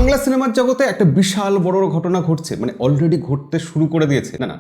বাংলা সিনেমার জগতে একটা বিশাল বড় ঘটনা ঘটছে, মানে অলরেডি ঘটতে শুরু করে দিয়েছে। না,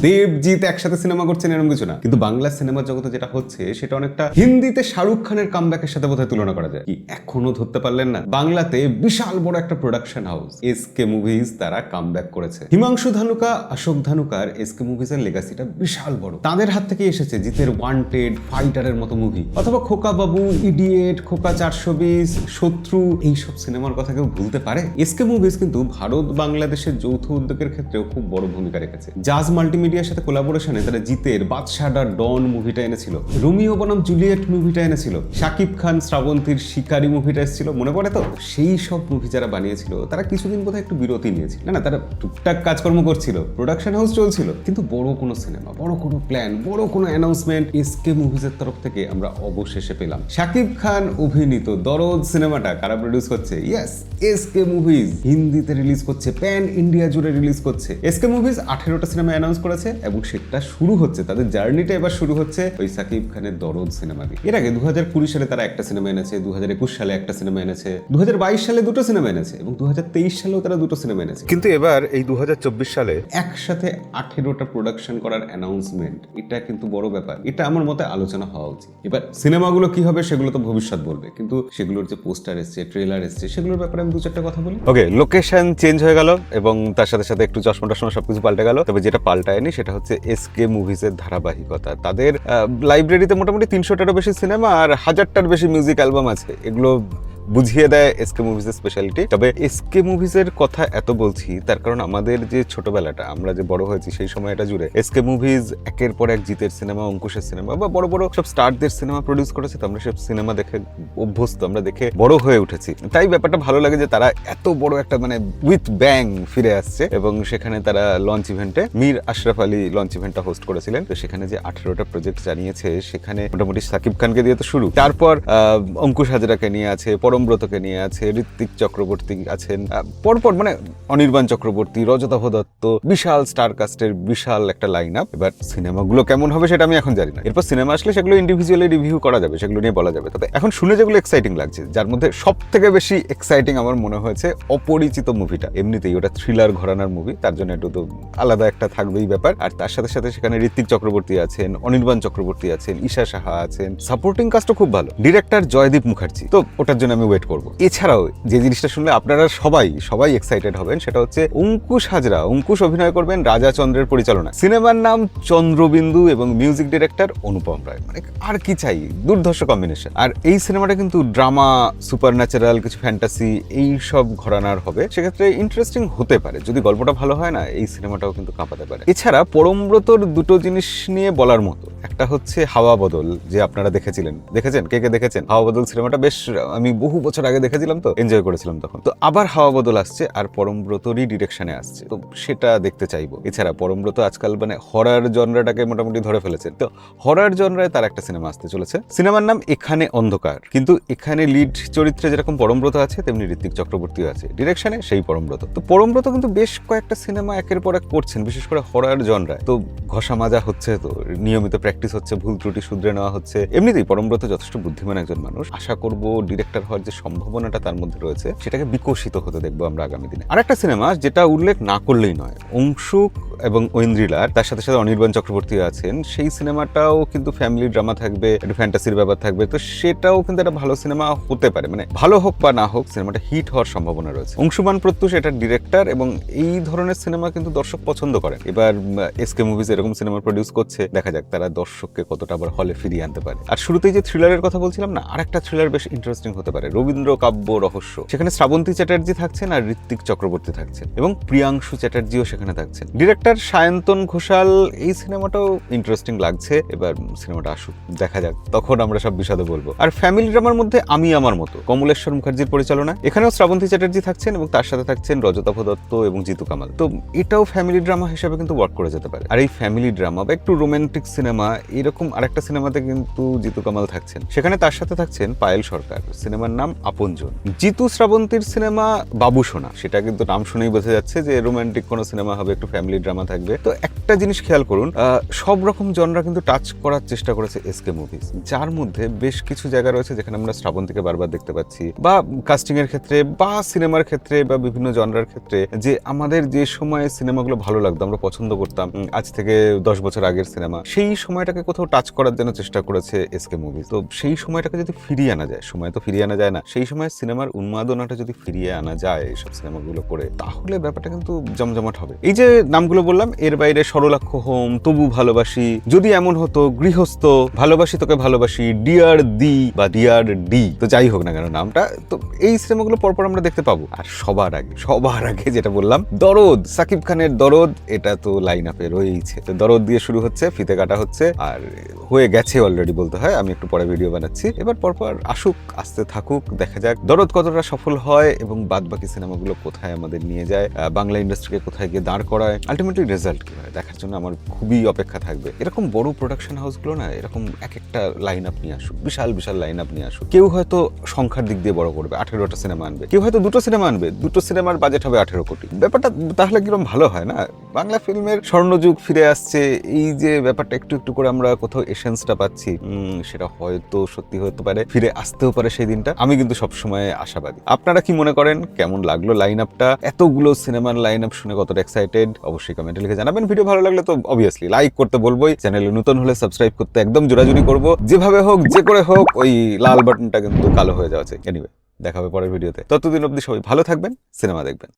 দেবজিৎ একসাথে সিনেমা করছেন এরকম কিছু না, কিন্তু বাংলা সিনেমার জগতে যেটা হচ্ছে সেটা অনেকটা হিন্দিতে শাহরুখ খানের কামব্যাকের সাথে বোধহয় তুলনা করা যায়। কি এখনো ধরতে পারলেন না? বাংলাতে বিশাল বড় একটা প্রোডাকশন হাউস এসকে মুভিজ তারা কামব্যাক করেছে। হিমাংশু ধানুকা, অশোক ধানুকার এসকে মুভিজের লেগাসিটা বিশাল বড়। তাদের হাত থেকে এসেছে জিতের ওয়ান্টেড, ফাইটারের মতো মুভি, অথবা খোকা বাবু, ইডিয়েট, খোকা 420, শত্রু, এইসব সিনেমার কথা কেউ ভুলতে পারে? এসকে মুভিজ কিন্তু ভারত বাংলাদেশের যৌথ উদ্যোগের ক্ষেত্রেও খুব বড় ভূমিকা রেখেছে। জাজ মাল্টিমিডিয়ার সাথে কোলাবোরেশনে তারা জিতের বাদশাডা ডন মুভিটা এনেছিল, রোমিও বনাম জুলিয়েট মুভিটা এনেছিল, শাকিব খান শ্রাবন্তীর শিকারি মুভিটা এসেছিল, মনে পড়ে তো? সেই সব মুভি যারা বানিয়েছিল তারা কিছুদিন বোধহয় একটু বিরতি নিয়েছিল। না, তারা টুকটাক কাজকর্ম করছিল, প্রোডাকশন হাউস চলছিল, কিন্তু বড় কোনো সিনেমা, বড় কোনো প্ল্যান, বড় কোনো অ্যানাউন্সমেন্ট এসকে মুভিজের তরফ থেকে আমরা অবশেষে পেলাম। শাকিব খান অভিনীত দরদ সিনেমাটা কারা প্রডিউস করছে? Yes, SK movies. হিন্দিতে রিলিজ করছে, প্যান ইন্ডিয়া জুড়ে রিলিজ করছে। এসকে মুভিজ 18টা সিনেমা অ্যানাউন্স করেছে এবং সেটা শুরু হচ্ছে, তাদের জার্নিটা এবার শুরু হচ্ছে ওই শাকিব খানের দরদ সিনেমা দিয়ে। এর আগে 2020 সালে তারা একটা সিনেমা এনেছে, 2021 সালে একটা সিনেমা এনেছে, 2022 সালে দুটো সিনেমা এনেছে এবং 2023 সালেও তারা দুটো সিনেমা এনেছে। কিন্তু এবার এই 2024 সালে একসাথে 18টা প্রোডাকশন করার অ্যানাউন্সমেন্ট, এটা কিন্তু বড় ব্যাপার। এটা আমার মতে আলোচনা হওয়া উচিত। এবার সিনেমাগুলো কি হবে সেগুলো তো ভবিষ্যৎ বলবে, কিন্তু সেগুলোর যে পোস্টার এসছে, ট্রেলার এসছে, সেগুলোর ব্যাপারে আমি দু চারটা কথা বলি। ওকে, লোকেশন চেঞ্জ হয়ে গেল এবং তার সাথে সাথে একটু চশমা টশমা সবকিছু পাল্টে গেল। তবে যেটা পাল্টায়নি সেটা হচ্ছে এসকে মুভিজের ধারাবাহিকতা। তাদের লাইব্রেরিতে মোটামুটি 300টারও বেশি সিনেমা আর 1000টার বেশি মিউজিক অ্যালবাম আছে। এগুলো বুঝিয়ে দেয় এসকে মুভিজের স্পেশালিটি। তবে এসকে মুভিজের কথা এত বলছি তার কারণ আমাদের যে ছোটবেলাটা, আমরা যে বড় হয়েছি সেই সময়টা জুড়ে এসকে মুভিজ একের পর এক জিতের সিনেমা, অঙ্কুশের সিনেমা বা বড় বড় সব স্টারদের সিনেমা প্রডিউস করেছে। তো আমরা সব সিনেমা দেখে অভ্যস্ত, আমরা দেখে বড় হয়ে উঠেছি। তাই ব্যাপারটা ভালো লাগে যে তারা এত বড় একটা মানে উইথ ব্যাং ফিরে আসছে এবং সেখানে তারা লঞ্চ ইভেন্টে মীর আশরাফ আলী লঞ্চ ইভেন্টটা হোস্ট করেছিলেন। তো সেখানে যে 18টা প্রজেক্ট জানিয়েছে সেখানে মোটামুটি সাকিব খানকে দিয়ে তো শুরু, তারপর অঙ্কুশ হাজরাকে নিয়ে আছে, পরমব্রতকে নিয়ে আছে, ঋত্বিক চক্রবর্তী আছেন, পরপর মানে অনির্বাণ চক্রবর্তী, রজতাভ দত্ত, বিশাল স্টার কাস্টের বিশাল একটা লাইন আপ। এবার সিনেমাগুলো কেমন হবে সেটা আমি এখন জানি না। এরপর সিনেমা আসলে সেগুলো ইন্ডিভিজুয়ালি রিভিউ করা যাবে, সেগুলো নিয়ে বলা যাবে। তবে এখন শুনে যেগুলো এক্সাইটিং লাগছে, যার মধ্যে সব থেকে বেশি এক্সাইটিং আমার মনে হয়েছে অপরিচিত মুভিটা। এমনিতেই ওটা থ্রিলার ঘরানার মুভি, তার জন্য একটু তো আলাদা একটা থাকবেই ব্যাপার। আর তার সাথে সাথে সেখানে ঋত্বিক চক্রবর্তী আছেন, অনির্বাণ চক্রবর্তী আছেন, ঈশা সাহা আছেন, সাপোর্টিং কাস্টও খুব ভালো, ডিরেক্টর জয়দীপ মুখার্জি। তো ওটার জন্য আমি ওয়েট করবো। এছাড়াও যে জিনিসটা শুনলে আপনারা সবাই এক্সাইটেড হবেন সেটা হচ্ছে অঙ্কুশ হাজরা। অঙ্কুশ অভিনয় করবেন রাজা চন্দ্রের পরিচালনা। সিনেমার নাম চন্দ্রবিন্দু এবং মিউজিক ডিরেক্টর অনুপম রায়। মানে আর কি চাই, দুর্ধর্ষ কম্বিনেশন। আর এই সিনেমাটা কিন্তু ড্রামা, সুপার ন্যাচারাল, কিছু ফ্যান্টাসি, এই সব ঘরানার হবে। সেক্ষেত্রে ইন্টারেস্টিং হতে পারে। যদি গল্পটা ভালো হয় না, এই সিনেমাটাও কিন্তু কাঁপাতে পারে। এছাড়া পরমব্রতর দুটো জিনিস নিয়ে বলার মতো, একটা হচ্ছে হাওয়া বদল, যে আপনারা দেখেছেন, কে কে দেখেছেন হাওয়া বদল সিনেমাটা? বেশ, আমি বহু বছর আগে দেখেছিলাম, তো এনজয় করেছিলাম তখন। তো আবার হাওয়া বদল আসছে আর পরমব্রতরই ডিরেকশনে আসছে, তো সেটা দেখতে চাইবো। এছাড়া পরমব্রত আজকাল মানে হরার জনরাটাকে মোটামুটি ধরে ফেলেছেন, তো হরার জনরায় তার একটা সিনেমা আসতে চলেছে। সিনেমার নাম এখানে অন্ধকার। কিন্তু এখানে লিড চরিত্রে যেরকম পরমব্রত আছে তেমনি ঋত্বিক চক্রবর্তীও আছে ডিরেকশনে, সেই পরমব্রত। তো পরমব্রত কিন্তু বেশ কয়েকটা সিনেমা একের পর এক করছেন, বিশেষ করে হরার জনরায়। তো ঘষা মাজা হচ্ছে, তো নিয়মিত প্র্যাকটিস হচ্ছে, ভুল ত্রুটি শুধরে নেওয়া হচ্ছে। এমনিতেই পরমব্রত যথেষ্ট বুদ্ধিমান একজন মানুষ। আশা করব ডিরেক্টর হওয়ার যে সম্ভাবনাটা তার মধ্যে রয়েছে সেটাকে বিকশিত হতে দেখবো আমরা আগামী দিনে। আর একটা সিনেমা যেটা উল্লেখ না করলেই নয়, অংশুক এবং ঐন্দ্রিলার, তার সাথে সাথে অনির্বাণ চক্রবর্তী আছেন। সেই সিনেমাটাও কিন্তু ফ্যামিলি ড্রামা থাকবে, একটু ফ্যান্টাসির ব্যাপার থাকবে। তো সেটাও কিন্তু একটা ভালো সিনেমা হতে পারে, মানে ভালো হোক বা না হোক সিনেমাটা হিট হওয়ার সম্ভাবনা রয়েছে। অংশুমান প্রত্যুষ এটার ডিরেক্টর এবং এই ধরনের সিনেমা কিন্তু দর্শক পছন্দ করেন। এবার এসকে মুভিজ এরকম সিনেমা প্রডিউস করছে, দেখা যাক তারা দর্শককে কতটা আবার হলে ফিরিয়ে আনতে পারে। আর শুরুতেই যে থ্রিলারের কথা বলছিলাম না, আরেকটা থ্রিলার বেশ ইন্টারেস্টিং হতে পারে, রবীন্দ্র কাব্য রহস্য। সেখানে শ্রাবন্তী চ্যাটার্জি থাকছেন আর ঋত্বিক চক্রবর্তী থাকছেন এবং প্রিয়াংশু চ্যাটার্জিও সেখানে থাকছেন। ডিরেক্টর সায়ন্তন ঘোষাল। এই সিনেমাটাও ইন্টারেস্টিং লাগছে। এবার সিনেমাটা আসুক, দেখা যাক, তখন আমরা সব বিশদে বলবো। আর ফ্যামিলি ড্রামার মধ্যে আমি আমার মতো, কমলেশ্বর মুখার্জির পরিচালনা। এখানেও শ্রাবন্তী চ্যাটার্জি থাকছেন এবং তার সাথে থাকছেন রজতাভ দত্ত এবং জিতু কামাল। তো এটাও ফ্যামিলি ড্রামা হিসেবে কিন্তু ওয়ার্ক করে যেতে পারে। আর এই ফ্যামিলি ড্রামা বা একটু রোমান্টিক সিনেমা, এরকম আরেকটা সিনেমাতে কিন্তু জিতু কামাল থাকছেন। সেখানে তার সাথে থাকছেন পায়েল সরকার। সিনেমার নাম আপনজন। জিতু শ্রাবন্তীর সিনেমা বাবু সোনা, সেটা কিন্তু নাম শুনেই বোঝা যাচ্ছে যে রোমান্টিক কোনো সিনেমা হবে, একটু ফ্যামিলি ড্রামা ড্রামা থাকবে। তো একটা জিনিস খেয়াল করুন, সব রকম জনরা কিন্তু টাচ করার চেষ্টা করেছে এসকে মুভিজ, যার মধ্যে বেশ কিছু জায়গা রয়েছে যেখানে আমরা শ্রাবন্তীকে বারবার দেখতে পাচ্ছি, বা কাস্টিং এর ক্ষেত্রে বা সিনেমার ক্ষেত্রে বা বিভিন্ন জনরার ক্ষেত্রে, যে আমাদের যে সময়ে সিনেমাগুলো ভালো লাগতো, আমরা পছন্দ করতাম, আজ থেকে 10 বছর আগের সিনেমা, সেই সময়টাকে কোথাও টাচ করার জন্য চেষ্টা করেছে এসকে মুভিজ। তো সেই সময়টাকে যদি ফিরিয়ে আনা যায়, সময় তো ফিরিয়ে আনা যায় না, সেই সময় সিনেমার উন্মাদনাটা যদি ফিরিয়ে আনা যায় এইসব সিনেমাগুলো করে, তাহলে ব্যাপারটা কিন্তু জমজমাট হবে। এই যে নামগুলো বললাম, এর বাইরে সরলাক্ষ হোম, তবু ভালোবাসি, যদি এমন হতো, গৃহস্থ, ভালোবাসি তোকে ভালোবাসি, ডিয়ার দি বা ডিয়ার ডি, তো যাই হোক না কেন নামটা, তো এই সিনেমাগুলো পরপর আমরা দেখতে পাবো। আর সবার আগে যেটা বললাম, দরদ, সাকিব খানের দরদ, এটা তো লাইন আপে রয়েছে। তো দরদ দিয়ে শুরু হচ্ছে, ফিতে কাটা হচ্ছে, আর হয়ে গেছে অলরেডি বলতে হয়, আমি একটু পরে ভিডিও বানাচ্ছি। এবার পরপর আসুক, আসতে থাকুক, দেখা যাক দরদ কতটা সফল হয় এবং বাদ বাকি সিনেমাগুলো কোথায় আমাদের নিয়ে যায়, বাংলা ইন্ডাস্ট্রিকে কোথায় গিয়ে দাঁড় করায়, আলটিমেটলি রেজাল্ট কি হয় দেখার জন্য আমার খুবই অপেক্ষা থাকবে। এরকম বড় প্রোডাকশন হাউসগুলো না এরকম এক একটা লাইন আপ নিয়ে আসুক, বিশাল বিশাল লাইন আপ নিয়ে আসুক। কেউ হয়তো সংখ্যার দিক দিয়ে বড় করবে, 18টা সিনেমা আনবে, কেউ হয়তো 2টো সিনেমা আনবে, 2টো সিনেমার বাজেট হবে 18 কোটি। ব্যাপারটা তাহলে কিরকম ভালো হয় না? বাংলা ফিল্মের স্বর্ণযুগ ফিরে আসছে, এই যে ব্যাপারটা একটু একটু করে আমরা কোথাও এসেন্সটা পাচ্ছি, সেটা হয়তো সত্যি হতে পারে, ফিরে আসতেও পারে সেই দিনটা। আমি কিন্তু সবসময় আশাবাদী। আপনারা কি মনে করেন? কেমন লাগলো লাইন আপটা? এতগুলো সিনেমার লাইন আপ শুনে কতটা এক্সাইটেড? অবশ্যই কমেন্টে লিখে জানাবেন। ভিডিও ভালো লাগলে তো অবভিয়াসলি লাইক করতে বলবোই, চ্যানেলে নতুন হলে সাবস্ক্রাইব করতে একদম জোরাজুরি করবো, যেভাবে হোক যে করে হোক ওই লাল বাটনটা কিন্তু কালো হয়ে যাওয়া চাই। এনিওয়ে, দেখা হবে পরের ভিডিওতে। ততদিন অবধি সবাই ভালো থাকবেন, সিনেমা দেখবেন।